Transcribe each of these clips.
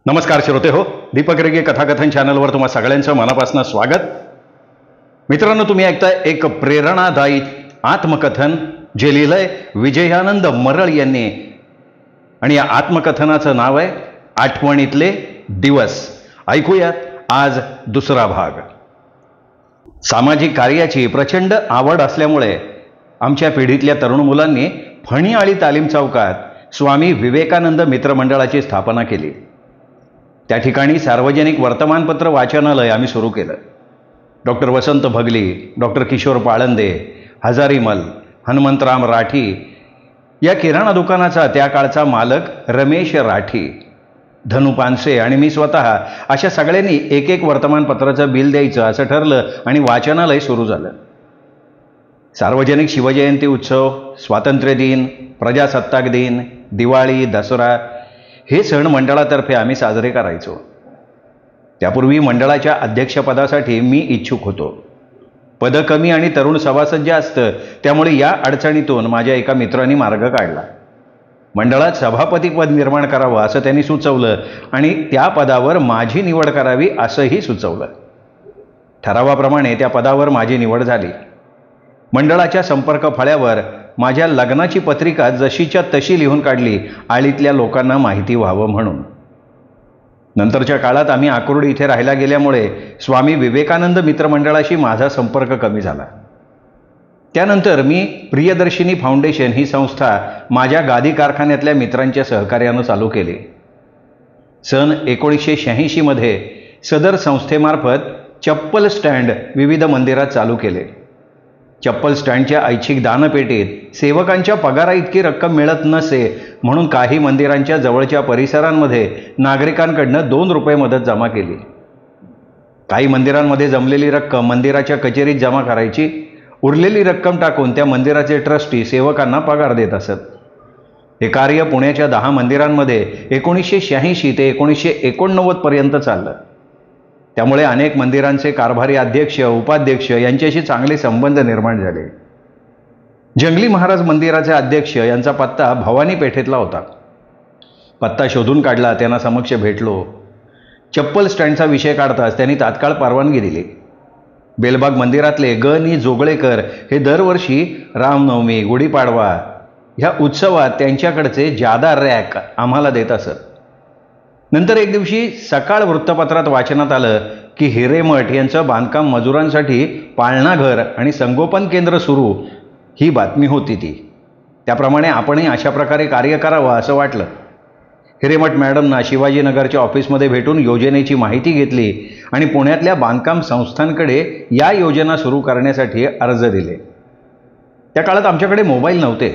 नमस्कार श्रोते हो, दीपक रेगे कथाकथन चॅनलवर तुम्हा सगळ्यांचं मनापासून स्वागत. मित्रांनो, तुम्ही ऐकताय एक प्रेरणादायी आत्मकथन जे लिहिलंय विजयानंद मरळ यांनी, आणि या आत्मकथनाचं नाव आहे आठवणीतले दिवस. ऐकूयात आज दुसरा भाग. सामाजिक कार्याची प्रचंड आवड असल्यामुळे आमच्या पिढीतल्या तरुण मुलांनी फणीआळी तालीम चौकात स्वामी विवेकानंद मित्रमंडळाची स्थापना केली. त्या ठिकाणी सार्वजनिक वर्तमानपत्र वाचनालय आम्ही सुरू केलं. डॉक्टर वसंत भगली, डॉक्टर किशोर पाळंदे, हजारीमल, हनुमंतराम राठी या किराणा दुकानाचा त्या काळचा मालक रमेश राठी, धनु पानसे आणि मी स्वतः अशा सगळ्यांनी एक एक वर्तमानपत्राचं बिल द्यायचं असं ठरलं आणि वाचनालय सुरू झालं. सार्वजनिक शिवजयंती उत्सव, स्वातंत्र्य दिन, प्रजासत्ताक दिन, दिवाळी, दसरा हे सण मंडळातर्फे आम्ही साजरे करायचो. त्यापूर्वी मंडळाच्या अध्यक्षपदासाठी मी इच्छुक होतो. पद कमी आणि तरुण सभासद जास्त, त्यामुळे या अडचणीतून माझ्या एका मित्रांनी मार्ग काढला. मंडळात सभापतीपद निर्माण करावं असं त्यांनी सुचवलं आणि त्या पदावर माझी निवड करावी असंही सुचवलं. ठरावाप्रमाणे त्या पदावर माझी निवड झाली. मंडळाच्या संपर्क फळ्यावर माझ्या लग्नाची पत्रिका जशीच्या तशी लिहून काढली, आळीतल्या लोकांना माहिती व्हावं म्हणून. नंतरच्या काळात आम्ही आकुर्डी इथे राहायला गेल्यामुळे स्वामी विवेकानंद मित्रमंडळाशी माझा संपर्क कमी झाला. त्यानंतर मी प्रियदर्शिनी फाउंडेशन ही संस्था माझ्या गादी कारखान्यातल्या मित्रांच्या सहकार्यानं चालू केली. सन 1986 मध्ये सदर संस्थेमार्फत चप्पल स्टँड विविध मंदिरात चालू केले. चप्पल स्टँडच्या ऐच्छिक दानपेटीत सेवकांच्या पगारा इतकी रक्कम मिळत नसे म्हणून काही मंदिरांच्या जवळच्या परिसरांमध्ये नागरिकांकडनं 2 रुपये मदत जमा केली. काही मंदिरांमध्ये जमलेली रक्कम मंदिराच्या कचेरीत जमा करायची, उरलेली रक्कम टाकून त्या मंदिराचे ट्रस्टी सेवकांना पगार देत असत. हे कार्य पुण्याच्या 10 मंदिरांमध्ये 1986 ते 1989 पर्यंत चाललं. त्यामुळे अनेक मंदिरांचे कारभारी अध्यक्ष, उपाध्यक्ष यांच्याशी चांगले संबंध निर्माण झाले. जंगली महाराज मंदिराचे अध्यक्ष यांचा पत्ता भवानी पेठेतला होता. पत्ता शोधून काढला, त्यांना समक्ष भेटलो. चप्पल स्टँडचा विषय काढताच त्यांनी तात्काळ परवानगी दिली. बेलबाग मंदिरातले ग. नि. जोगळेकर हे दरवर्षी रामनवमी, गुढीपाडवा ह्या उत्सवात त्यांच्याकडचे जादा रॅक आम्हाला देत असत. नंतर एक दिवशी सकाळ वृत्तपत्रात वाचनात आलं की हिरेमठ यांचं बांधकाम मजुरांसाठी पाळणाघर आणि संगोपन केंद्र सुरू, ही बातमी होती ती. त्याप्रमाणे आपणही अशा प्रकारे कार्य करावं असं वाटलं. हिरेमठ मॅडमना शिवाजीनगरच्या ऑफिसमध्ये भेटून योजनेची माहिती घेतली आणि पुण्यातल्या बांधकाम संस्थांकडे या योजना सुरू करण्यासाठी अर्ज दिले. त्या काळात आमच्याकडे मोबाईल नव्हते.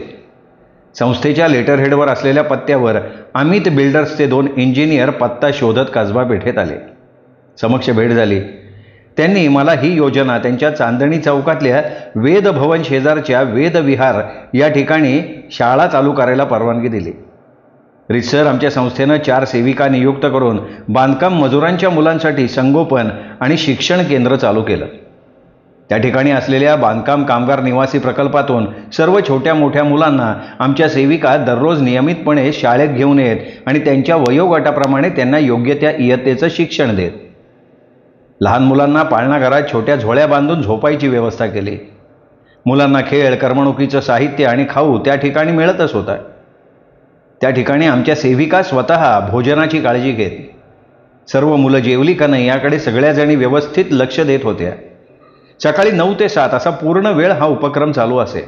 संस्थेच्या लेटरहेडवर असलेल्या पत्त्यावर अमित बिल्डर्सचे 2 इंजिनियर पत्ता शोधत कसबा पेठेत आले. समक्ष भेट झाली. त्यांनी मला ही योजना त्यांच्या चांदणी चौकातल्या वेद भवन शेजारच्या वेदविहार या ठिकाणी शाळा चालू करायला परवानगी दिली. रितसर आमच्या संस्थेनं 4 सेविका नियुक्त करून बांधकाम मजुरांच्या मुलांसाठी संगोपन आणि शिक्षण केंद्र चालू केलं. त्या ठिकाणी असलेल्या बांधकाम कामगार निवासी प्रकल्पातून सर्व छोट्या मोठ्या मुलांना आमच्या सेविका दररोज नियमितपणे शाळेत घेऊन येत आणि त्यांच्या वयोगटाप्रमाणे त्यांना योग्य त्या इयत्तेचं शिक्षण देत. लहान मुलांना पाळणाघरात छोट्या झोळ्या बांधून झोपायची व्यवस्था केली. मुलांना खेळ, करमणुकीचं साहित्य आणि खाऊ त्या ठिकाणी मिळतच होता. त्या ठिकाणी आमच्या सेविका स्वतः भोजनाची काळजी घेत. सर्व मुलं जेवली का नाही याकडे सगळ्याजणी व्यवस्थित लक्ष देत होत्या. सकाळी 9 ते 7 असा पूर्ण वेळ हा उपक्रम चालू असे.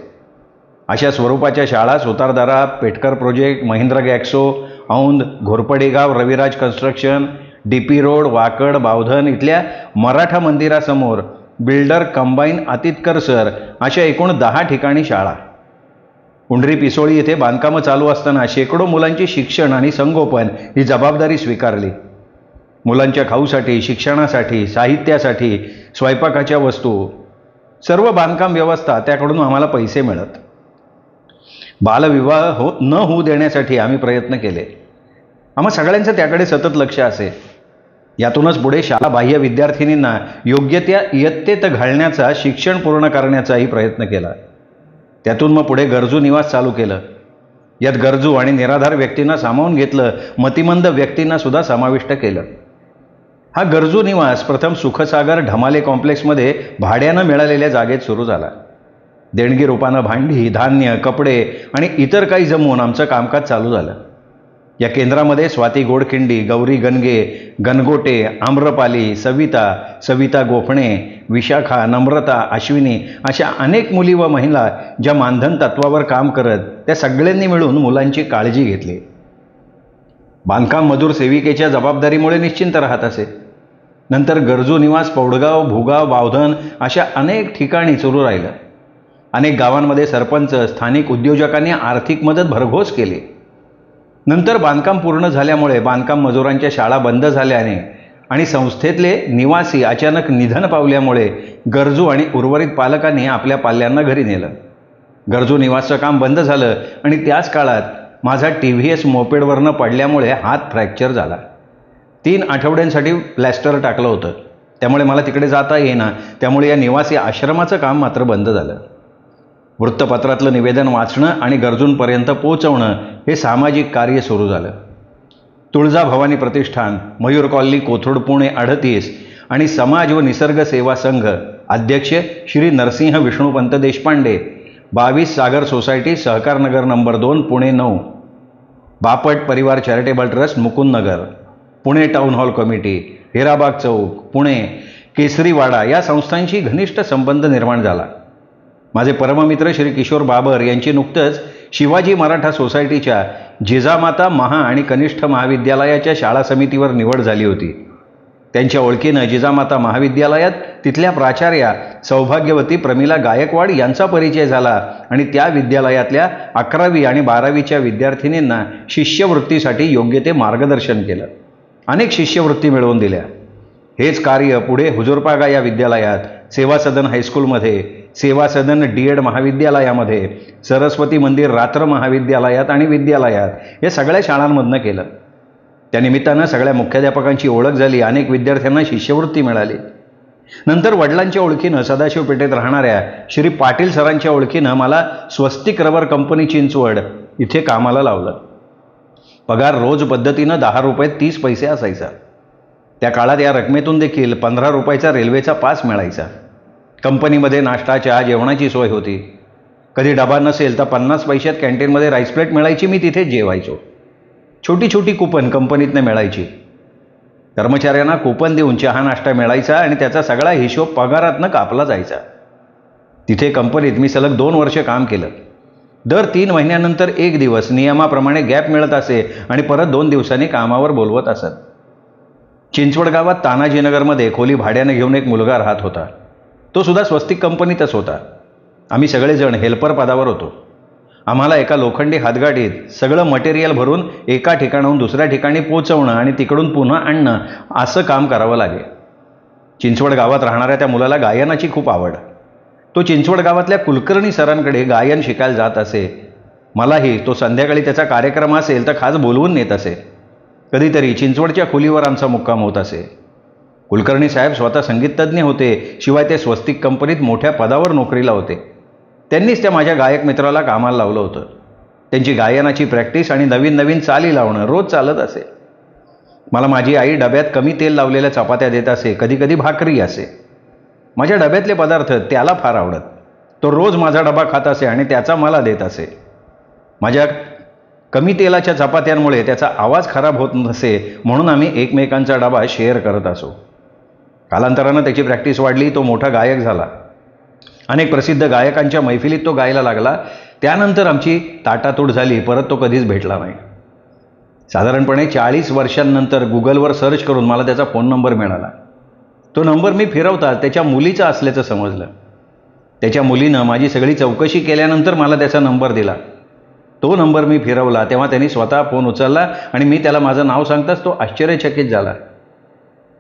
अशा स्वरूपाच्या शाळा Sutardara, Petkar project, Mahindra Glaxo, Aundh, Ghorpadegaon, Raviraj construction, DP road, Wakad, Bavdhan इथल्या मराठा मंदिरासमोर, बिल्डर कंबाईन आतितकर सर अशा एकूण 10 ठिकाणी शाळा. पुंडरी पिसोळी येथे बांधकामं चालू असताना शेकडो मुलांची शिक्षण आणि संगोपन ही जबाबदारी स्वीकारली. मुलांच्या खाऊसाठी, शिक्षणासाठी, साहित्यासाठी, स्वयंपाकाच्या वस्तू, सर्व बांधकाम व्यवस्था त्याकडून आम्हाला पैसे मिळत. बालविवाह न होऊ देण्यासाठी आम्ही प्रयत्न केले. आम्हा सगळ्यांचं त्याकडे सतत लक्ष असे. यातूनच पुढे शाळाबाह्य विद्यार्थिनींना योग्य त्या इयत्तेत घालण्याचा, शिक्षण पूर्ण करण्याचाही प्रयत्न केला. त्यातून मग पुढे गरजू निवास चालू केलं. यात गरजू आणि निराधार व्यक्तींना सामावून घेतलं, मतिमंद व्यक्तींना सुद्धा समाविष्ट केलं. हा गरजू निवास प्रथम सुखसागर ढमाले कॉम्प्लेक्समध्ये भाड्यानं मिळालेल्या जागेत सुरू झाला. देणगी रूपानं भांडी, धान्य, कपडे आणि इतर काही जमवून आमचं कामकाज चालू झालं. या केंद्रामध्ये स्वाती गोडखिंडी, गौरी गणगे, गणगोटे, आम्रपाली, सविता गोफणे, विशाखा, नम्रता, अश्विनी अशा अनेक मुली व महिला ज्या मानधन तत्वावर काम करत त्या सगळ्यांनी मिळून मुलांची काळजी घेतली. बांधकाम मजूर सेविकेच्या जबाबदारीमुळे निश्चिंत राहत असे. नंतर गरजू निवास पौडगाव, भुगाव, बावधन अशा अनेक ठिकाणी सुरू राहिलं. अनेक गावांमध्ये सरपंच, स्थानिक उद्योजकांनी आर्थिक मदत भरघोस केली. नंतर बांधकाम पूर्ण झाल्यामुळे बांधकाम मजुरांच्या शाळा बंद झाल्याने आणि संस्थेतले निवासी अचानक निधन पावल्यामुळे गरजू आणि उर्वरित पालकांनी आपल्या पाल्यांना घरी नेलं. गरजू निवासचं काम बंद झालं आणि त्याच काळात माझा TVS मोपेडवरनं पडल्यामुळे हात फ्रॅक्चर झाला. 3 आठवड्यांसाठी प्लॅस्टर टाकलं होतं, त्यामुळे मला तिकडे जाता येईना. त्यामुळे या निवासी आश्रमाचं काम मात्र बंद झालं. वृत्तपत्रातलं निवेदन वाचणं आणि गरजूंपर्यंत पोहोचवणं हे सामाजिक कार्य सुरू झालं. तुळजाभवानी प्रतिष्ठान, मयूर कॉलनी, कोथरूड, पुणे 38 आणि समाज व निसर्ग सेवा संघ अध्यक्ष Shri Narsinh Vishnupant Deshpande, 22 Sagar society, Sahakarnagar number 2, Pune 9, Bapat Parivar charitable trust, Mukundnagar, Pune town hall committee, Hirabag Chowk, Pune, Kesariwada या संस्थांशी घनिष्ठ संबंध निर्माण झाला. माझे परममित्र श्री किशोर बाबर यांची नुकतंच शिवाजी मराठा सोसायटीच्या जिजामाता महा आणि कनिष्ठ महाविद्यालयाच्या शाळा समितीवर निवड झाली होती. त्यांच्या ओळखीनं जिजामाता महाविद्यालयात तिथल्या प्राचार्या सौभाग्यवती प्रमिला गायकवाड यांचा परिचय झाला आणि त्या विद्यालयातल्या 11वी आणि 12वीच्या विद्यार्थिनींना शिष्यवृत्तीसाठी योग्य ते मार्गदर्शन केलं. अनेक शिष्यवृत्ती मिळवून दिल्या. हेच कार्य पुढे हुजूरपागा या विद्यालयात, सेवा सदन हायस्कूलमध्ये, सेवा सदन D.Ed महाविद्यालयामध्ये, सरस्वती मंदिर रात्र महाविद्यालयात आणि विद्यालयात या सगळ्या शाळांमधनं केलं. त्यानिमित्तानं सगळ्या मुख्याध्यापकांची ओळख झाली. अनेक विद्यार्थ्यांना शिष्यवृत्ती मिळाली. नंतर वडिलांच्या ओळखीनं सदाशिव पेठेत राहणाऱ्या श्री पाटील सरांच्या ओळखीनं मला स्वस्तिक रबर कंपनी चिंचवड इथे कामाला लावलं. पगार रोज पद्धतीनं 10 रुपये 30 पैसे असायचा. त्या काळात या रकमेतून देखील 15 रुपयाचा रेल्वेचा पास मिळायचा. कंपनीमध्ये नाश्ता, चहा, जेवणाची सोय होती. कधी डबा नसेल तर 50 पैशात कॅन्टीनमध्ये राईस प्लेट मिळायची. मी तिथेच जेवायचो. छोटी छोटी कुपन कंपनीतनं मिळायची. कर्मचाऱ्यांना कुपन देऊन चहा नाश्ता मिळायचा आणि त्याचा सगळा हिशोब पगारातनं कापला जायचा. तिथे कंपनीत मी सलग 2 वर्ष काम केलं. दर 3 महिन्यानंतर 1 दिवस नियमाप्रमाणे गॅप मिळत असे आणि परत 2 दिवसांनी कामावर बोलवत असत. चिंचवड गावात तानाजीनगरमध्ये खोली भाड्याने घेऊन एक मुलगा राहत होता. तो सुद्धा स्वस्तिक कंपनीतच होता. आम्ही सगळेजण हेल्पर पदावर होतो. आम्हाला एका लोखंडी हातगाडीत सगळं मटेरियल भरून एका ठिकाणाहून दुसऱ्या ठिकाणी पोचवणं आणि तिकडून पुन्हा आणणं असं काम करावं लागे. चिंचवड गावात राहणाऱ्या त्या मुलाला गायनाची खूप आवड. तो चिंचवड गावातल्या कुलकर्णी सरांकडे गायन शिकायला जात असे. मलाही तो संध्याकाळी त्याचा कार्यक्रम असेल तर खास बोलवून नेत असे. कधीतरी चिंचवडच्या खोलीवर आमचा मुक्काम होत असे. कुलकर्णी साहेब स्वतः संगीततज्ञ होते. शिवाय ते स्वस्तिक कंपनीत मोठ्या पदावर नोकरीला होते. त्यांनीच त्या माझ्या गायक मित्राला कामाला लावलं होतं. त्यांची गायनाची प्रॅक्टिस आणि नवीन नवीन चाली लावणं रोज चालत असे. मला माझी आई डब्यात कमी तेल लावलेल्या चपात्या देत असे. कधी कधी भाकरी असे. माझ्या डब्यातले पदार्थ त्याला फार आवडत. तो रोज माझा डबा खात असे आणि त्याचा मला देत असे. माझ्या कमी तेलाच्या चपात्यांमुळे त्याचा आवाज खराब होत नसे म्हणून आम्ही एकमेकांचा डबा शेअर करत असो. कालांतरानं त्याची प्रॅक्टिस वाढली. तो मोठा गायक झाला. अनेक प्रसिद्ध गायकांच्या मैफिलीत तो गायला लागला. त्यानंतर आमची ताटातूट झाली. परत तो कधीच भेटला नाही. साधारणपणे 40 वर्षांनंतर गुगलवर सर्च करून मला त्याचा फोन नंबर मिळाला. तो नंबर मी फिरवता त्याच्या मुलीचा असल्याचं समजलं. त्याच्या मुलीनं माझी सगळी चौकशी केल्यानंतर मला त्याचा नंबर दिला. तो नंबर मी फिरवला तेव्हा त्यांनी स्वतः फोन उचलला आणि मी त्याला माझं नाव सांगताच तो आश्चर्यचकित झाला.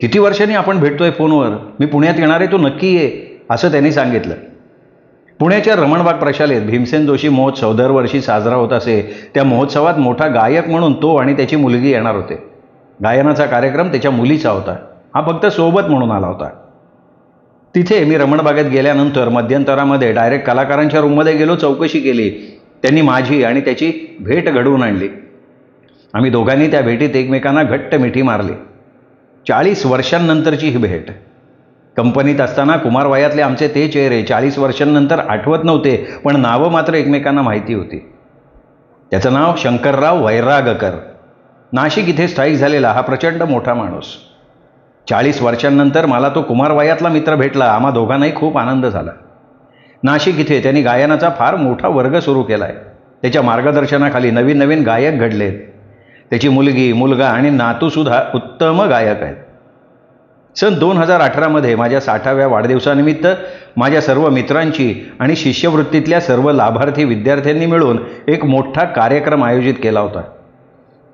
किती वर्षांनी आपण भेटतोय फोनवर. मी पुण्यात येणार आहे, तू नक्की ये असं त्यांनी सांगितलं. पुण्याच्या रमणबाग प्रशालेत भीमसेन जोशी महोत्सव दरवर्षी साजरा होत असे. त्या महोत्सवात मोठा गायक म्हणून तो आणि त्याची मुलगी येणार होते. गायनाचा कार्यक्रम त्याच्या मुलीचा होता. हा फक्त सोबत म्हणून आला होता. तिथे मी रमणबागेत गेल्यानंतर मध्यंतरामध्ये डायरेक्ट कलाकारांच्या रूममध्ये गेलो. चौकशी केली. त्यांनी माझी आणि त्याची भेट घडवून आणली. आम्ही दोघांनी त्या भेटीत एकमेकांना घट्ट मिठी मारली. 40 वर्षांनंतरची ही भेट. कंपनीत असताना कुमारवयातले आमचे ते चेहरे 40 वर्षांनंतर आठवत नव्हते, पण नावं मात्र एकमेकांना माहिती होती. त्याचं नाव शंकरराव वैरागकर. नाशिक इथे स्थायिक झालेला हा प्रचंड मोठा माणूस. 40 वर्षांनंतर मला तो कुमारवयातला मित्र भेटला. आम्हा दोघांनाही खूप आनंद झाला. नाशिक इथे त्यांनी गायनाचा फार मोठा वर्ग सुरू केला आहे. त्याच्या मार्गदर्शनाखाली नवीन नवीन गायक घडलेत. त्याची मुलगी, मुलगा आणि नातूसुद्धा उत्तम गायक आहेत. सन 2018 माझ्या 60व्या वाढदिवसानिमित्त माझ्या सर्व मित्रांची आणि शिष्यवृत्तीतल्या सर्व लाभार्थी विद्यार्थ्यांनी मिळून एक मोठा कार्यक्रम आयोजित केला होता.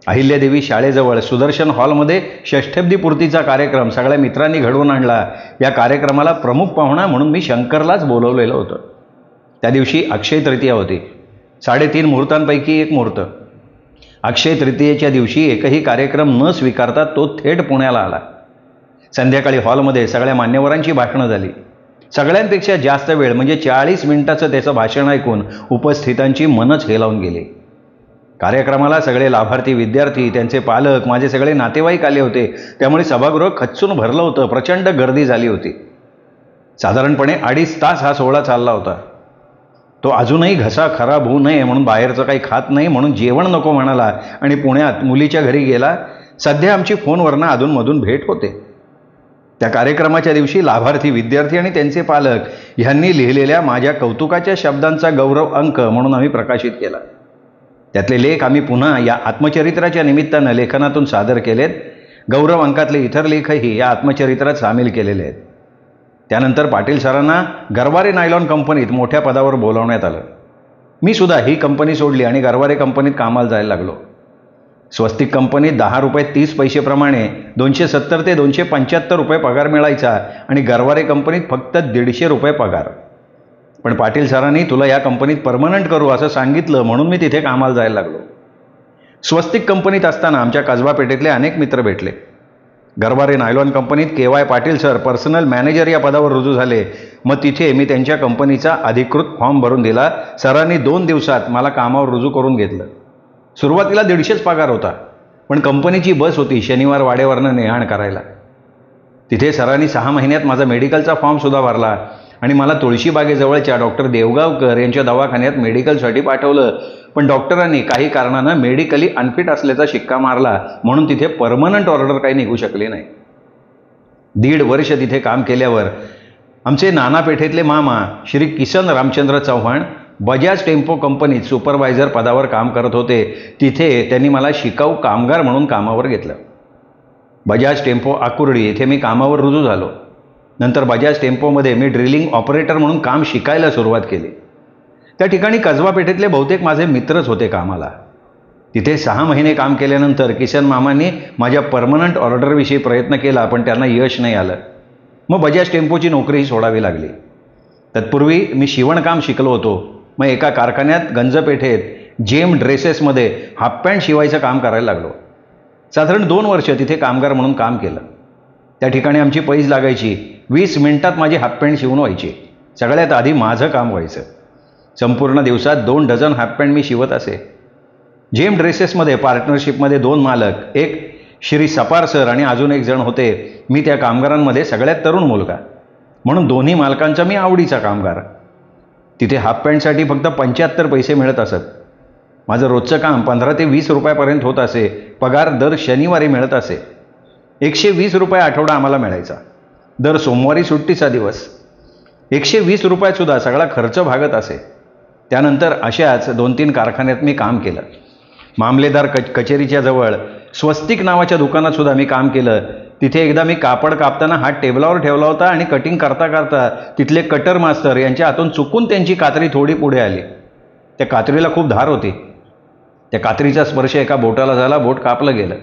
अहिल्यादेवी शाळेजवळ सुदर्शन हॉलमध्ये षष्ठब्दीपूर्तीचा कार्यक्रम सगळ्या मित्रांनी घडवून आणला. या कार्यक्रमाला प्रमुख पाहुणा म्हणून मी शंकरलाच बोलवलेलं होतं. त्या दिवशी अक्षय तृतीया होती. 3.5 मुहूर्तांपैकी एक मुहूर्त. अक्षय तृतीयेच्या दिवशी एकही कार्यक्रम न स्वीकारता तो थेट पुण्याला आला. संध्याकाळी हॉलमध्ये सगळ्या मान्यवरांची भाषणं झाली. सगळ्यांपेक्षा जास्त वेळ म्हणजे 40 मिनिटाचं त्याचं भाषण ऐकून उपस्थितांची मनच हेलावून गेली. कार्यक्रमाला सगळे लाभार्थी विद्यार्थी, त्यांचे पालक, माझे सगळे नातेवाईक आले होते. त्यामुळे सभागृह खच्चून भरलं होतं. प्रचंड गर्दी झाली होती. साधारणपणे 2.5 तास हा सोहळा चालला होता. तो अजूनही घसा खराब होऊ नये म्हणून बाहेरचं काही खात नाही म्हणून जेवण नको म्हणाला आणि पुण्यात मुलीच्या घरी गेला. सध्या आमची फोनवरनं अधूनमधून भेट होते. त्या कार्यक्रमाच्या दिवशी लाभार्थी विद्यार्थी आणि त्यांचे पालक ह्यांनी लिहिलेल्या माझ्या कौतुकाच्या शब्दांचा गौरव अंक म्हणून आम्ही प्रकाशित केला. त्यातले लेख आम्ही पुन्हा या आत्मचरित्राच्या निमित्तानं लेखनातून सादर केलेत. गौरव अंकातले इतर लेखही या आत्मचरित्रात सामील केलेले आहेत. त्यानंतर पाटील सरांना गरवारे नायलॉन कंपनीत मोठ्या पदावर बोलावण्यात आलं. मी सुद्धा ही कंपनी सोडली आणि गरवारे कंपनीत कामाला जायला लागलो. स्वस्तिक कंपनीत 10 रुपये 30 पैसेप्रमाणे 270 ते 275 रुपये पगार मिळायचा आणि गरवारे कंपनीत फक्त 150 रुपये पगार. पण पाटील सरांनी तुला या कंपनीत परमनंट करू असं सांगितलं म्हणून मी तिथे कामाला जायला लागलो. स्वस्तिक कंपनीत असताना आमच्या कसबा पेठेतले अनेक मित्र भेटले. गरवारे नायलॉन कंपनीत KY Patil sir personal manager या पदावर रुजू झाले. मग तिथे मी त्यांच्या कंपनीचा अधिकृत फॉर्म भरून दिला. सरांनी 2 दिवसात मला कामावर रुजू करून घेतलं. सुरुवातीला 150च पगार होता, पण कंपनीची बस होती शनिवार वाड्यावरनं नेहाण करायला. तिथे सरांनी 6 महिन्यात माझा मेडिकलचा फॉर्मसुद्धा भरला आणि मला तुळशीबागेजवळच्या डॉक्टर देवगावकर यांच्या दवाखान्यात मेडिकलसाठी पाठवलं. पण डॉक्टरांनी काही कारणानं मेडिकली अनफिट असल्याचा शिक्का मारला म्हणून तिथे परमनंट ऑर्डर काही निघू शकली नाही. 1.5 वर्ष तिथे काम केल्यावर आमचे नाना पेठेतले मामा श्री किसन रामचंद्र चव्हाण बजाज टेम्पो कंपनीत सुपरवायझर पदावर काम करत होते. तिथे त्यांनी मला शिकाऊ कामगार म्हणून कामावर घेतलं. बजाज टेम्पो आकुर्डी येथे मी कामावर रुजू झालो. नंतर बजाज टेम्पोमध्ये मी ड्रिलिंग ऑपरेटर म्हणून काम शिकायला सुरुवात केली. त्या ठिकाणी कसबा पेठेतले बहुतेक माझे मित्रच होते कामाला. तिथे 6 महिने काम केल्यानंतर किसन मामांनी माझ्या परमनंट ऑर्डरविषयी प्रयत्न केला, पण त्यांना यश नाही आलं. मग बजाज टेम्पोची नोकरीही सोडावी लागली. तत्पूर्वी मी शिवणकाम शिकलो होतो. मग एका कारखान्यात गंजपेठेत जेम ड्रेसेसमध्ये हाफ पॅन्ट शिवायचं काम करायला लागलो. साधारण 2 वर्ष तिथे कामगार म्हणून काम केलं. त्या ठिकाणी आमची पैज लागायची. 20 मिनिटात माझी हाफ पॅन्ट शिवून व्हायची. सगळ्यात आधी माझं काम व्हायचं. संपूर्ण दिवसात 2 डझन हाफ पॅन्ट मी शिवत असे. जेम ड्रेसेसमध्ये पार्टनरशिपमध्ये 2 मालक, एक श्री सपार सर आणि अजून एक जण होते. मी त्या कामगारांमध्ये सगळ्यात तरुण मुलगा म्हणून दोन्ही मालकांचा मी आवडीचा कामगार. तिथे हाफ पॅन्टसाठी फक्त 75 पैसे मिळत असत. माझं रोजचं काम 15 ते 20 रुपयापर्यंत होत असे. पगार दर शनिवारी मिळत असे. 120 रुपये आठवडा आम्हाला मिळायचा. दर सोमवारी सुट्टीचा दिवस. 120 रुपयातसुद्धा सगळा खर्च भागत असे. त्यानंतर अशाच 2-3 कारखान्यात मी काम केलं. मामलेदार कचेरीच्या जवळ स्वस्तिक नावाच्या दुकानात सुद्धा मी काम केलं. तिथे एकदा मी कापड कापताना हात टेबलावर ठेवला होता आणि कटिंग करता करता तिथले कटर मास्तर यांच्या हातून चुकून त्यांची कात्री थोडी पुढे आली. त्या कात्रीला खूप धार होती. त्या कात्रीचा स्पर्श एका बोटाला झाला. बोट कापलं गेलं.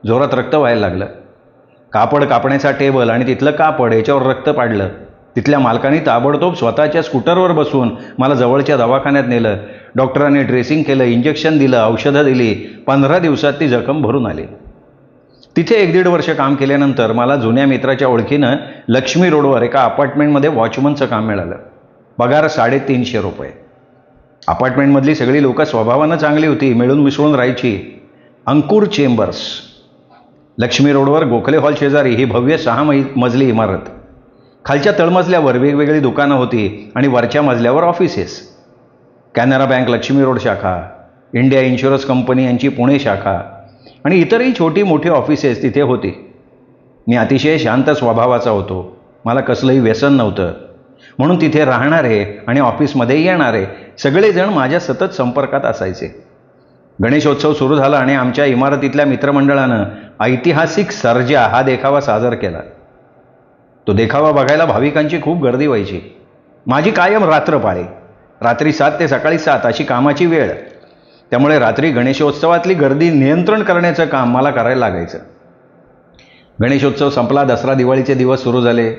जोरात रक्त व्हायला लागलं. कापड कापण्याचा टेबल आणि तिथलं कापड याच्यावर रक्त पाडलं. तिथल्या मालकाने ताबडतोब स्वतःच्या स्कूटरवर बसून मला जवळच्या दवाखान्यात नेलं. डॉक्टरांनी ड्रेसिंग केलं, इंजेक्शन दिलं, औषधं दिली. 15 दिवसात ती जखम भरून आली. तिथे 1-1.5 वर्ष काम केल्यानंतर मला जुन्या मित्राच्या ओळखीनं लक्ष्मी रोडवर एका अपार्टमेंटमध्ये वॉचमनचं काम मिळालं. पगार 350 रुपये. अपार्टमेंटमधली सगळी लोकं स्वभावानं चांगली होती, मिळून मिसळून राहायची. अंकुर चेंबर्स, लक्ष्मी रोडवर गोखले हॉल शेजारी ही भव्य 6 मजली इमारत. खालच्या तळमजल्यावर वेगवेगळी दुकानं होती आणि वरच्या मजल्यावर offices. Canara bank Lakshmi road शाखा, इंडिया इन्शुरन्स कंपनी यांची पुणे शाखा आणि इतरही छोटी मोठी ऑफिसेस तिथे होती. मी अतिशय शांत स्वभावाचा होतो. मला कसलंही व्यसन नव्हतं. म्हणून तिथे राहणारे आणि ऑफिसमध्ये येणारे सगळेजण माझ्या सतत संपर्कात असायचे. गणेशोत्सव सुरू झाला आणि आमच्या इमारतीतल्या मित्रमंडळानं ऐतिहासिक सर्जा हा देखावा सादर केला. तो देखावा बघायला भाविकांची खूप गर्दी व्हायची. माझी कायम रात्र पाळी, रात्री 7 ते सकाळी 7 अशी कामाची वेळ. त्यामुळे रात्री गणेशोत्सवातली गर्दी नियंत्रण करण्याचं काम मला करायला लागायचं. गणेशोत्सव संपला, दसरा दिवाळीचे दिवस सुरू झाले.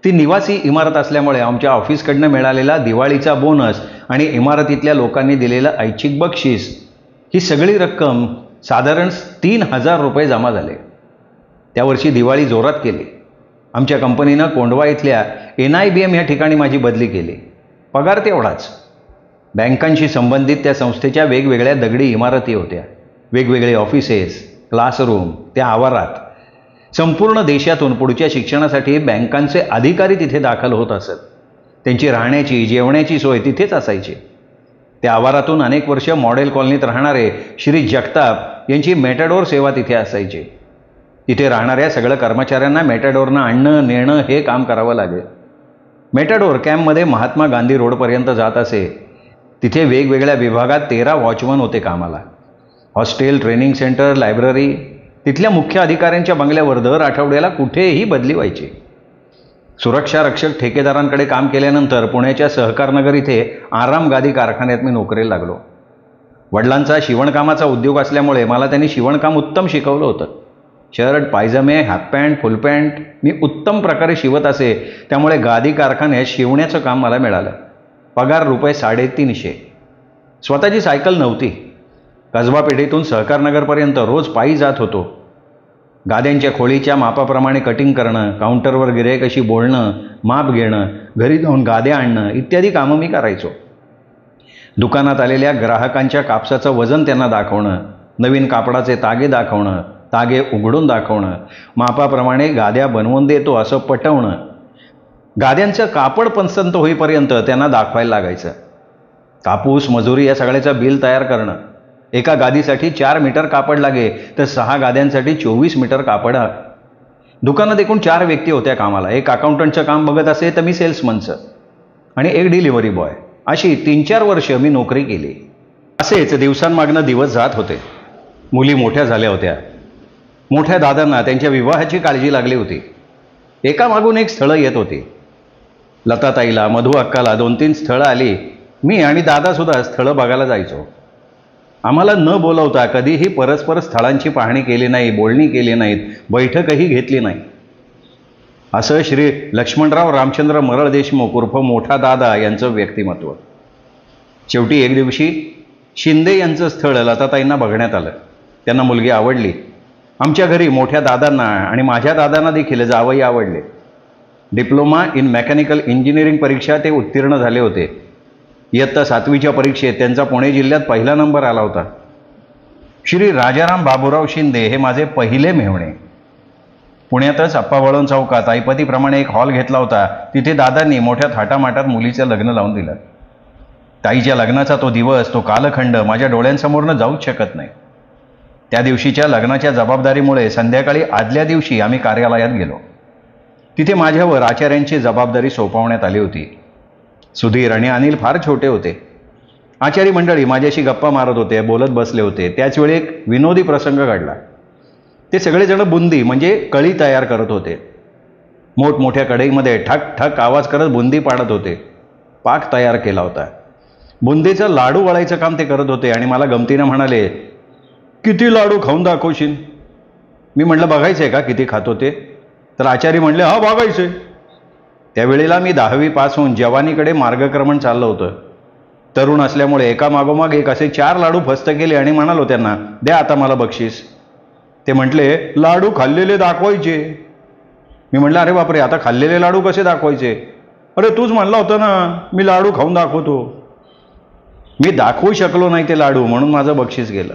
ती निवासी इमारत असल्यामुळे आमच्या ऑफिसकडनं मिळालेला दिवाळीचा बोनस आणि इमारतीतल्या लोकांनी दिलेलं ऐच्छिक बक्षीस ही सगळी रक्कम साधारण 3,000 रुपये जमा झाले. त्या वर्षी दिवाळी जोरात केली. आमच्या कंपनीनं कोंढवा इथल्या NIBM या ठिकाणी माझी बदली केली. पगार तेवढाच. बँकांशी संबंधित त्या संस्थेच्या वेगवेगळ्या दगडी इमारती होत्या, वेगवेगळे ऑफिसेस, क्लासरूम. त्या आवारात संपूर्ण देशातून पुढच्या शिक्षणासाठी बँकांचे अधिकारी तिथे दाखल होत असत. त्यांची राहण्याची जेवण्याची सोय तिथेच असायची. त्या आवारातून अनेक वर्ष मॉडेल कॉलनीत राहणारे श्री जगताप यांची मेटॅडोर सेवा तिथे असायची. तिथे राहणाऱ्या सगळ्या कर्मचाऱ्यांना मेटॅडोरनं आणणं नेणं हे काम करावं लागे. मेटॅडोर कॅम्पमध्ये महात्मा गांधी रोडपर्यंत जात असे. तिथे वेगवेगळ्या विभागात 13 वॉचमन होते कामाला. Hostel, training centre, library. तिथल्या मुख्य अधिकाऱ्यांच्या बंगल्यावर दर आठवड्याला कुठेही बदली व्हायची. सुरक्षा रक्षक ठेकेदारांकडे काम केल्यानंतर पुण्याच्या सहकारनगर इथे आरामगादी कारखान्यात मी नोकरीला लागलो. वडिलांचा शिवणकामाचा उद्योग असल्यामुळे मला त्यांनी शिवणकाम उत्तम शिकवलं होतं. शर्ट, पायजमे, हाफपॅन्ट, फुलपॅन्ट मी उत्तम प्रकारे शिवत असे. त्यामुळे गादी कारखान्यात शिवण्याचं काम मला मिळालं. पगार ₹350. स्वतःची सायकल नव्हती. कसबा पेठेतून सहकारनगरपर्यंत रोज पायी जात होतो. गाद्यांच्या खोळीच्या मापाप्रमाणे कटिंग करणं, काउंटरवर गिऱ्हाईकाशी बोलणं, माप घेणं, घरी जाऊन गाद्या आणणं इत्यादी कामं मी करायचो. दुकानात आलेल्या ग्राहकांच्या कापसाचं वजन त्यांना दाखवणं, नवीन कापडाचे तागे दाखवणं, तागे उघडून दाखवणं, मापाप्रमाणे गाद्या बनवून देतो असं पटवणं. गाद्यांचं कापड पसंत होईपर्यंत त्यांना दाखवायला लागायचं. कापूस, मजुरी या सगळ्याचं बिल तयार करणं. एका गादीसाठी 4 मीटर कापड लागे तर 6 गाद्यांसाठी 24 मीटर कापड. दुकानात एकूण 4 व्यक्ती होत्या कामाला. एक अकाउंटंटचं काम बघत असे तर मी सेल्समनचं आणि एक डिलिव्हरी बॉय. अशी 3-4 वर्ष मी नोकरी केली. असेच दिवसांमागनं दिवस जात होते. मुली मोठ्या झाल्या होत्या. मोठ्या दादांना त्यांच्या विवाहाची काळजी लागली होती. एकामागून एक स्थळं येत होती. लताताईला, मधू अक्काला 2-3 स्थळं आली. मी आणि दादासुद्धा स्थळं बघायला जायचो. आम्हाला न बोलवता कधीही परस्पर स्थळांची पाहणी केली नाही, बोलणी केली नाहीत, बैठकही घेतली नाही. असं श्री लक्ष्मणराव रामचंद्र मरळ देशमुख उर्फ मोठा दादा यांचं व्यक्तिमत्व. शेवटी एक दिवशी शिंदे यांचं स्थळ लताताईंना बघण्यात आलं. त्यांना मुलगी आवडली. आमच्या घरी मोठ्या दादांना आणि माझ्या दादांना देखील जावई आवडले. डिप्लोमा इन मेकॅनिकल इंजिनिअरिंग परीक्षा ते उत्तीर्ण झाले होते. इयत्ता 7वीच्या परीक्षेत त्यांचा पुणे जिल्ह्यात पहिला नंबर आला होता. श्री राजाराम बाबूराव शिंदे हे माझे पहिले मेव्हणे. पुण्यातच अप्पा वळवण चौकात ऐपतीप्रमाणे एक हॉल घेतला होता. तिथे दादांनी मोठ्या थाटामाटात मुलीचं लग्न लावून दिलं. ताईच्या लग्नाचा तो दिवस, तो कालखंड माझ्या डोळ्यांसमोरनं जाऊच शकत नाही. त्या दिवशीच्या लग्नाच्या जबाबदारीमुळे संध्याकाळी आदल्या दिवशी आम्ही कार्यालयात गेलो. तिथे माझ्यावर आचार्यांची जबाबदारी सोपवण्यात आली होती. सुधीर आणि अनिल फार छोटे होते. आचारी मंडळी माझ्याशी गप्पा मारत होते, बोलत बसले होते. त्याचवेळी एक विनोदी प्रसंग घडला. ते सगळेजण बुंदी म्हणजे कळी तयार करत होते. मोठमोठ्या कढईमध्ये ठक ठक आवाज करत बुंदी पाडत होते. पाक तयार केला होता. बुंदीचं लाडू वळायचं काम ते करत होते आणि मला गमतीनं म्हणाले, किती लाडू खाऊन दाखवशील? मी म्हटलं, बघायचं आहे का किती खातो ते? तर आचारी म्हणले, हा बघायचं आहे. त्यावेळेला मी 10वी पास होऊन जवानीकडे मार्गक्रमण चाललं होतं. तरुण असल्यामुळे एका मागोमाग एक असे 4 लाडू फस्त केले आणि म्हणालो त्यांना, द्या आता मला बक्षीस. ते म्हटले, लाडू खाल्लेले दाखवायचे. मी म्हटलं, अरे बापरे, आता खाल्लेले लाडू कसे दाखवायचे? अरे तूच म्हणला होता ना मी लाडू खाऊन दाखवतो. मी दाखवू शकलो नाही ते लाडू, म्हणून माझं बक्षीस गेलं.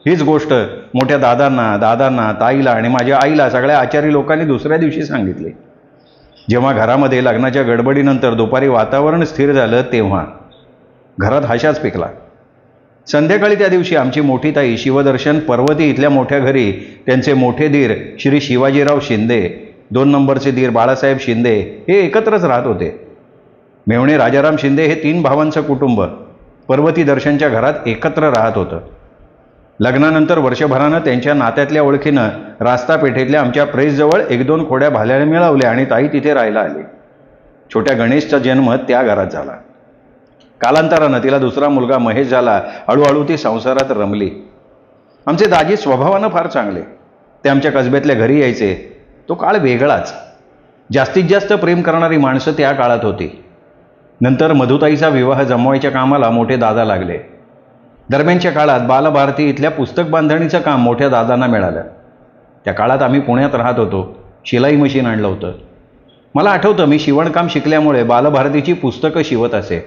हीच गोष्ट मोठ्या दादांना ताईला आणि माझ्या आईला सगळ्या आचारी लोकांनी दुसऱ्या दिवशी सांगितले. जेव्हा घरामध्ये लग्नाच्या गडबडीनंतर दुपारी वातावरण स्थिर झालं तेव्हा घरात हाशाच पिकला. संध्याकाळी त्या दिवशी आमची मोठी ताई शिवदर्शन पर्वती इथल्या मोठ्या घरी त्यांचे मोठे दीर श्री शिवाजीराव शिंदे, 2 नंबरचे दीर बाळासाहेब शिंदे हे एकत्रच राहत होते. मेव्हणे राजाराम शिंदे हे 3 भावांचं कुटुंब पर्वती दर्शनच्या घरात एकत्र राहत होतं. लग्नानंतर वर्षभरानं त्यांच्या नात्यातल्या ओळखीनं रास्ता पेठेतल्या आमच्या प्रेसजवळ 1-2 खोड्या भाल्याला मिळवल्या आणि ताई तिथे राहायला आली. छोट्या गणेशचा जन्म त्या घरात झाला. कालांतरानं तिला दुसरा मुलगा महेश झाला. हळूहळू ती संसारात रमली. आमचे दाजी स्वभावानं फार चांगले. ते आमच्या कसब्यातल्या घरी यायचे. तो काळ वेगळाच. जास्तीत जास्त प्रेम करणारी माणसं त्या काळात होती. नंतर मधुताईचा विवाह जमवायच्या कामाला मोठे दादा लागले. दरम्यानच्या काळात बालभारती इथल्या पुस्तक बांधणीचं काम मोठ्या दादांना मिळालं. त्या काळात आम्ही पुण्यात राहत होतो. शिलाई मशीन आणलं होतं. मला आठवतं मी शिवणकाम शिकल्यामुळे बालभारतीची पुस्तकं शिवत असे.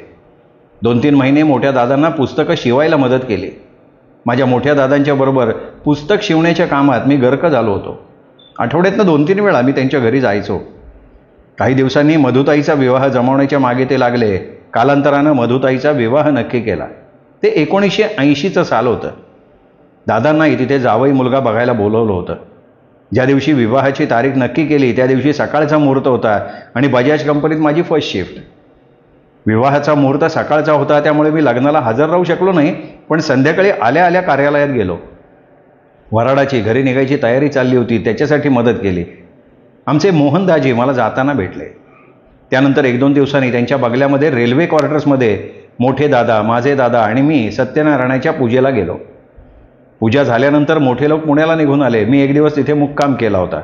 2-3 महिने मोठ्या दादांना पुस्तकं शिवायला मदत केली. माझ्या मोठ्या दादांच्या बरोबर पुस्तक शिवण्याच्या कामात मी गर्क झालो होतो. आठवड्यातनं 2-3 वेळा मी त्यांच्या घरी जायचो. काही दिवसांनी मधुताईचा विवाह जमवण्याच्या मागे ते लागले. कालांतरानं मधुताईचा विवाह नक्की केला. ते 1980चं साल होतं. दादांनाही तिथे जावई मुलगा बघायला बोलवलं होतं. ज्या दिवशी विवाहाची तारीख नक्की केली त्या दिवशी सकाळचा मुहूर्त होता आणि बजाज कंपनीत माझी फर्स्ट शिफ्ट. विवाहाचा मुहूर्त सकाळचा होता, त्यामुळे मी लग्नाला हजर राहू शकलो नाही. पण संध्याकाळी आल्या आल्या कार्यालयात गेलो. वराडाची घरी निघायची तयारी चालली होती, त्याच्यासाठी मदत केली. आमचे मोहनदाजी मला जाताना भेटले. त्यानंतर 1-2 दिवसांनी त्यांच्या बंगल्यामध्ये रेल्वे क्वार्टर्समध्ये मोठे दादा, माझे दादा आणि मी सत्यनारायणाच्या पूजेला गेलो. पूजा झाल्यानंतर मोठे लोक पुण्याला निघून आले. मी 1 दिवस तिथे मुक्काम केला होता.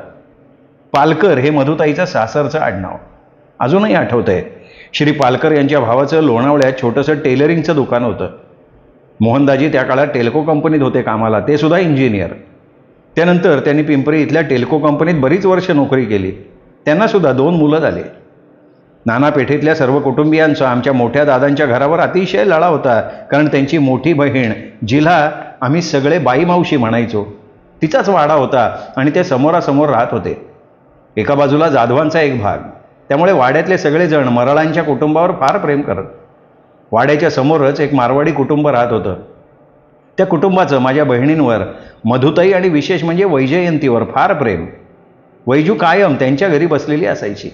पालकर हे मधुताईचं सासरचं आडनाव अजूनही आठवतंय. श्री पालकर यांच्या भावाचं लोणावळ्यात छोटंसं टेलरिंगचं दुकान होतं. मोहनदाजी त्या काळात टेल्को कंपनीत होते कामाला, ते सुद्धा इंजिनियर. त्यानंतर त्यांनी पिंपरी इथल्या टेल्को कंपनीत बरीच वर्ष नोकरी केली. त्यांना सुद्धा 2 मुलं झाले. नाना पेठेतल्या सर्व कुटुंबियांचा आमच्या मोठ्या दादांच्या घरावर अतिशय लळा होता, कारण त्यांची मोठी बहीण जिला आम्ही सगळे बाई मावशी म्हणायचो, तिचाच वाडा होता आणि ते समोरासमोर राहत होते. एका बाजूला जाधवांचा एक भाग, त्यामुळे वाड्यातले सगळेजण मराळांच्या कुटुंबावर फार प्रेम करत. वाड्याच्या समोरच एक मारवाडी कुटुंब राहत होतं. त्या कुटुंबाचं माझ्या बहिणींवर, मधुताई आणि विशेष म्हणजे वैजयंतीवर फार प्रेम. वैजू कायम त्यांच्या घरी बसलेली असायची.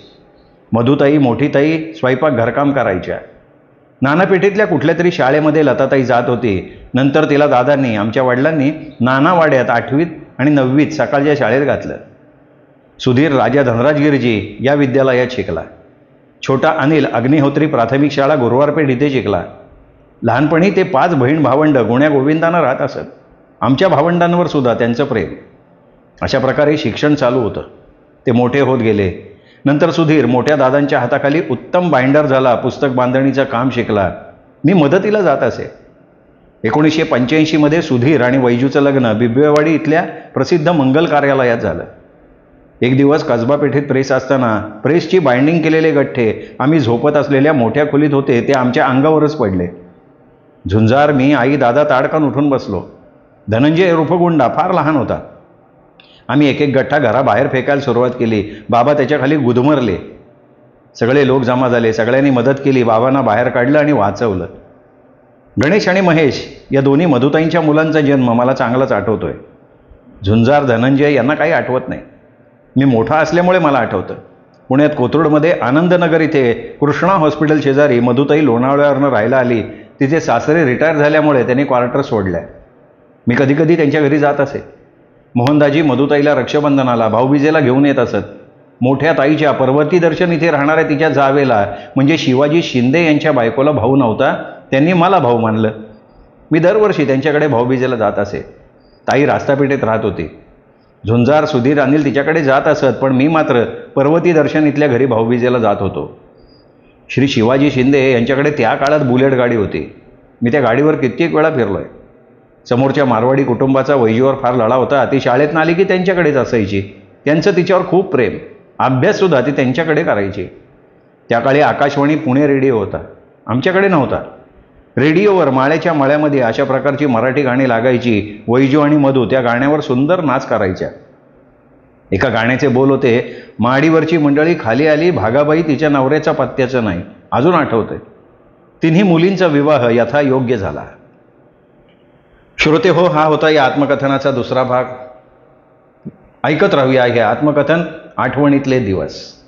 मधुताई, मोठी ताई स्वयंपाक घरकाम करायच्या. नानापेठेतल्या कुठल्या तरी शाळेमध्ये लताताई जात होती. नंतर तिला दादांनी, आमच्या वडिलांनी नानावाड्यात 8वीत आणि 9वीत सकाळच्या शाळेत घातलं. सुधीर राजा धनराजगिरीजी या विद्यालयात शिकला. छोटा अनिल अग्निहोत्री प्राथमिक शाळा गुरुवारपेठ इथे शिकला. लहानपणी ते 5 बहीण भावंड गुण्या गोविंदानं राहत असत. आमच्या भावंडांवर सुद्धा त्यांचं प्रेम. अशा प्रकारे शिक्षण चालू होतं. ते मोठे होत गेले. नंतर सुधीर मोठ्या दादांच्या हाताखाली उत्तम बाइंडर झाला. पुस्तक बांधणीचं काम शिकला. मी मदतीला जात असे. 1985मध्ये सुधीर आणि वैजूचं लग्न बिबवेवाडी इथल्या प्रसिद्ध मंगल कार्यालयात झालं. एक दिवस कसबा पेठेत प्रेस असताना प्रेसची बाइंडिंग केलेले गठ्ठे आम्ही झोपत असलेल्या मोठ्या खोलीत होते ते आमच्या अंगावरच पडले. झुंजार, मी, आई, दादा ताडकन उठून बसलो. धनंजय उर्फ गुंडा फार लहान होता. आम्ही एक एक गठ्ठा घराबाहेर फेकायला सुरुवात केली. बाबा त्याच्याखाली गुदमरले. सगळे लोक जमा झाले. सगळ्यांनी मदत केली. बाबांना बाहेर काढलं आणि वाचवलं. गणेश आणि महेश या दोन्ही मधुताईंच्या मुलांचा जन्म मला चांगलाच आठवतोय. झुंजार, धनंजय यांना काही आठवत नाही. मी मोठा असल्यामुळे मला आठवतं. पुण्यात कोथरूडमध्ये आनंदनगर इथे कृष्णा हॉस्पिटल शेजारी मधुताई लोणावळ्यावरनं राहायला आली. तिचे सासरे रिटायर झाल्यामुळे त्यांनी क्वार्टर सोडल्या. मी कधी कधी त्यांच्या घरी जात असे. मोहनदाजी मधुताईला रक्षाबंधनाला, भाऊबीजेला घेऊन येत असत. मोठ्या ताईच्या पर्वती दर्शन इथे राहणाऱ्या तिच्या जावेला म्हणजे शिवाजी शिंदे यांच्या बायकोला भाऊ नव्हता, त्यांनी मला भाऊ मानलं. मी दरवर्षी त्यांच्याकडे भाऊबीजेला जात असे. ताई रास्तापेठेत राहत होती. झुंजार, सुधीर, अनिल तिच्याकडे जात असत, पण मी मात्र पर्वती दर्शन इथल्या घरी भाऊबीजेला जात होतो. श्री शिवाजी शिंदे यांच्याकडे त्या काळात बुलेट गाडी होती. मी त्या गाडीवर कित्येक वेळा फिरलोय. समोरच्या मारवाडी कुटुंबाचा वैजूवर फार लढा होता. ती शाळेत आली की त्यांच्याकडेच असायची. त्यांचं तिच्यावर खूप प्रेम. अभ्याससुद्धा ती त्यांच्याकडे करायची. त्या काळी आकाशवाणी पुणे रेडिओ होता, आमच्याकडे नव्हता. रेडिओवर माळ्याच्या मळ्यामध्ये अशा प्रकारची मराठी गाणी लागायची. वैजू आणि मधू त्या गाण्यावर सुंदर नाच करायच्या. एका गाण्याचे बोल होते, माडीवरची मंडळी खाली आली, भागाबाई तिच्या नवऱ्याच्या पत्त्याचं नाही. अजून आठवतंय. तिन्ही मुलींचा विवाह यथायोग्य झाला. श्रोते हो, हा होता या आत्मकथनाचा दुसरा भाग. ऐकत राहूया हे आत्मकथन, आठवणीतले दिवस.